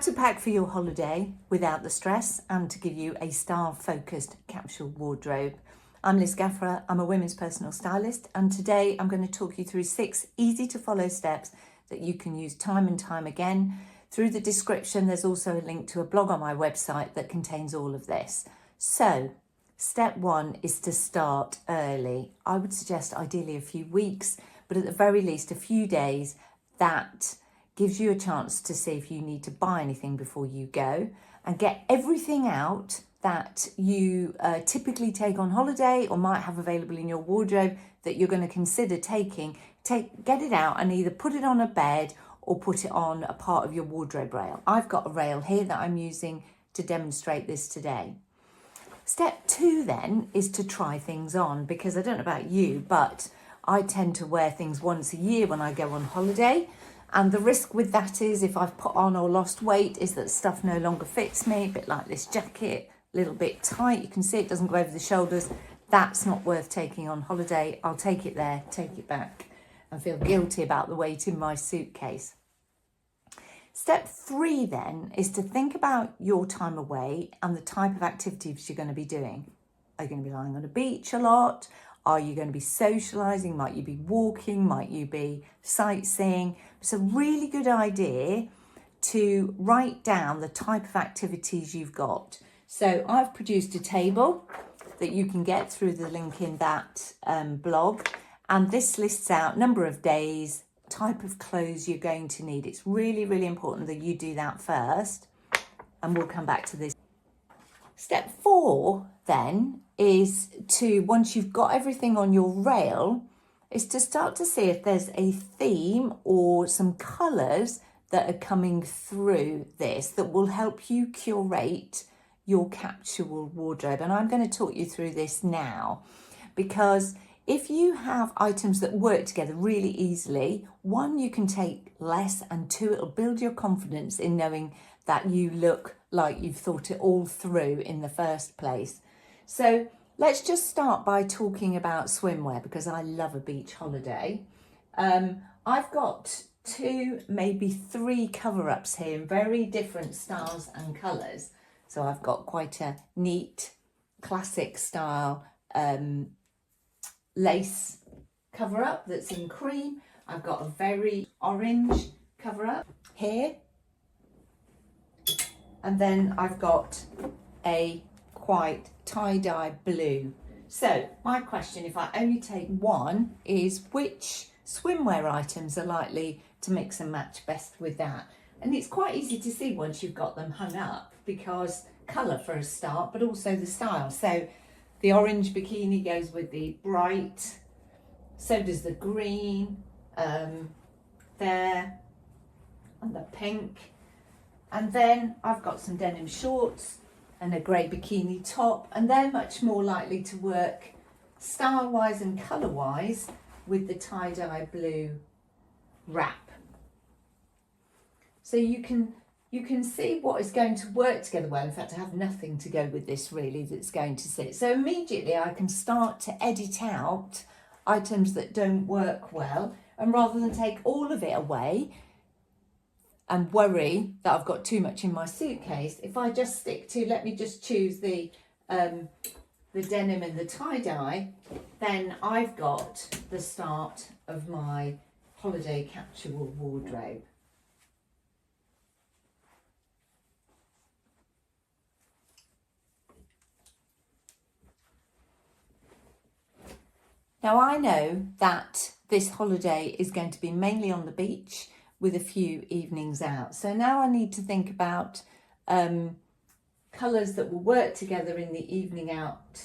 How to pack for your holiday without the stress and to give you a style-focused capsule wardrobe. I'm Liz Gaffer, I'm a women's personal stylist, and today I'm going to talk you through 6 easy to follow steps that you can use time and time again. Through the description, there's also a link to a blog on my website that contains all of this. So, step 1 is to start early. I would suggest ideally a few weeks, but at the very least a few days. That gives you a chance to see if you need to buy anything before you go and get everything out that you typically take on holiday or might have available in your wardrobe that you're going to consider taking. Get it out and either put it on a bed or put it on a part of your wardrobe rail. I've got a rail here that I'm using to demonstrate this today. Step 2 then is to try things on, because I don't know about you, but I tend to wear things once a year when I go on holiday. And the risk with that is, if I've put on or lost weight, is that stuff no longer fits me, a bit like this jacket, a little bit tight. You can see it doesn't go over the shoulders. That's not worth taking on holiday. I'll take it there, take it back, and feel guilty about the weight in my suitcase. Step 3 then is to think about your time away and the type of activities you're going to be doing. Are you going to be lying on a beach a lot? Are you going to be socialising? Might you be walking? Might you be sightseeing? It's a really good idea to write down the type of activities you've got. So I've produced a table that you can get through the link in that blog. And this lists out number of days, type of clothes you're going to need. It's really, really important that you do that first. And we'll come back to this. Step 4 then is to, once you've got everything on your rail, is to start to see if there's a theme or some colours that are coming through this that will help you curate your capsule wardrobe. And I'm going to talk you through this now, because if you have items that work together really easily, 1, you can take less, and 2, it'll build your confidence in knowing that you look like you've thought it all through in the first place. So let's just start by talking about swimwear, because I love a beach holiday. I've got 2, maybe 3 cover-ups here in very different styles and colours. So I've got quite a neat, classic style lace cover-up that's in cream. I've got a very orange cover-up here. And then I've got a quite tie-dye blue. So my question, if I only take 1, is which swimwear items are likely to mix and match best with that? And it's quite easy to see once you've got them hung up, because colour for a start, but also the style. So the orange bikini goes with the bright, so does the green there, and the pink. And then I've got some denim shorts and a grey bikini top, and they're much more likely to work style-wise and colour-wise with the tie-dye blue wrap. So you can see what is going to work together well. In fact, I have nothing to go with this really that's going to sit. So immediately I can start to edit out items that don't work well, and rather than take all of it away and worry that I've got too much in my suitcase, if I just stick to, let me just choose the denim and the tie-dye, then I've got the start of my holiday capsule wardrobe. Now I know that this holiday is going to be mainly on the beach with a few evenings out. So now I need to think about colours that will work together in the evening out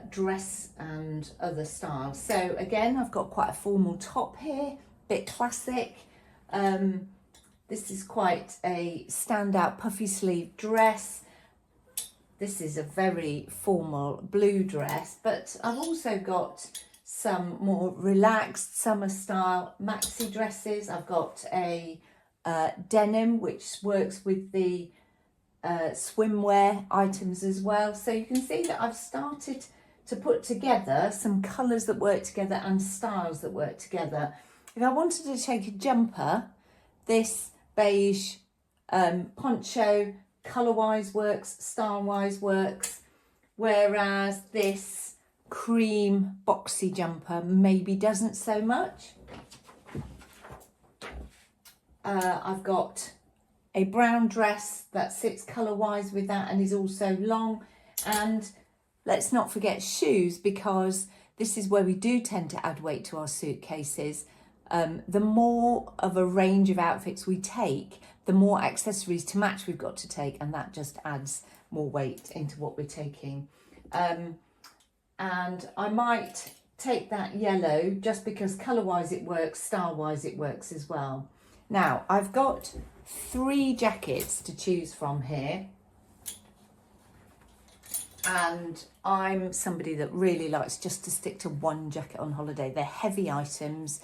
dress and other styles. So again, I've got quite a formal top here, bit classic. This is quite a standout puffy sleeve dress. This is a very formal blue dress, but I've also got some more relaxed summer style maxi dresses. I've got a denim which works with the swimwear items as well. So you can see that I've started to put together some colours that work together and styles that work together. If I wanted to take a jumper, this beige Poncho, colour-wise works, style-wise works, whereas this cream boxy jumper maybe doesn't so much. I've got a brown dress that sits colour-wise with that and is also long. And let's not forget shoes, because this is where we do tend to add weight to our suitcases. The more of a range of outfits we take, the more accessories to match we've got to take, and that just adds more weight into what we're taking. And I might take that yellow just because colour-wise it works, style-wise it works as well. Now, I've got 3 jackets to choose from here. And I'm somebody that really likes just to stick to one jacket on holiday. They're heavy items.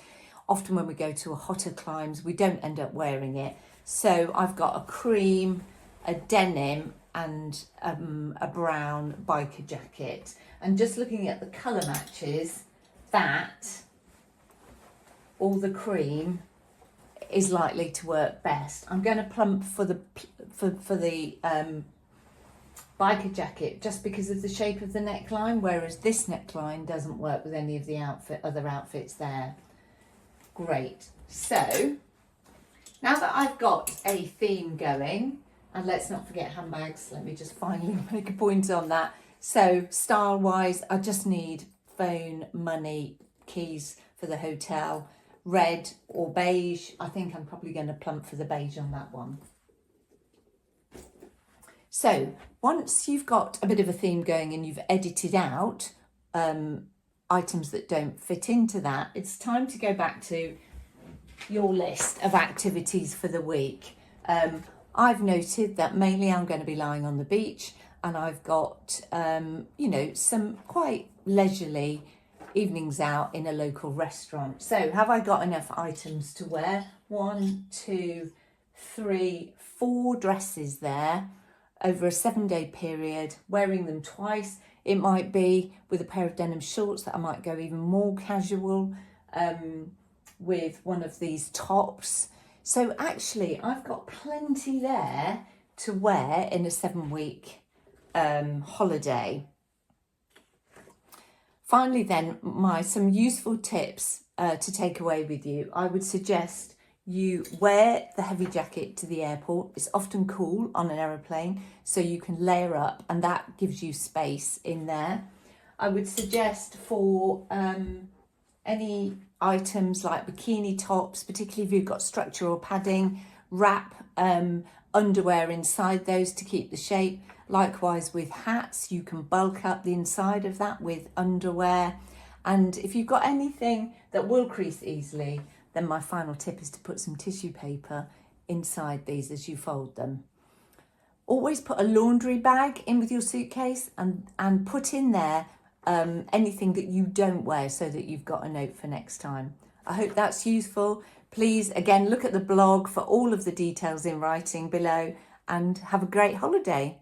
Often when we go to hotter climes, we don't end up wearing it. So I've got a cream, a denim and a brown biker jacket. And just looking at the colour matches, that or the cream is likely to work best. I'm going to plump for the biker jacket just because of the shape of the neckline, whereas this neckline doesn't work with any of the other outfits there. Great. So now that I've got a theme going, and let's not forget handbags, let me just finally make a point on that. So style wise, I just need phone, money, keys for the hotel, red or beige. I think I'm probably going to plump for the beige on that one. So once you've got a bit of a theme going and you've edited out items that don't fit into that, it's time to go back to your list of activities for the week. I've noted that mainly I'm going to be lying on the beach, and I've got, some quite leisurely evenings out in a local restaurant. So have I got enough items to wear? 1, 2, 3, 4 dresses there over a 7-day period, wearing them twice. It might be with a pair of denim shorts that I might go even more casual with one of these tops. So actually I've got plenty there to wear in a 7-week holiday. Finally then, some useful tips to take away with you. I would suggest you wear the heavy jacket to the airport. It's often cool on an aeroplane, so you can layer up and that gives you space in there. I would suggest for any items like bikini tops, particularly if you've got structural padding, wrap underwear inside those to keep the shape. Likewise with hats, you can bulk up the inside of that with underwear. And if you've got anything that will crease easily, then my final tip is to put some tissue paper inside these as you fold them. Always put a laundry bag in with your suitcase and put in there anything that you don't wear so that you've got a note for next time. I hope that's useful. Please, again, look at the blog for all of the details in writing below and have a great holiday.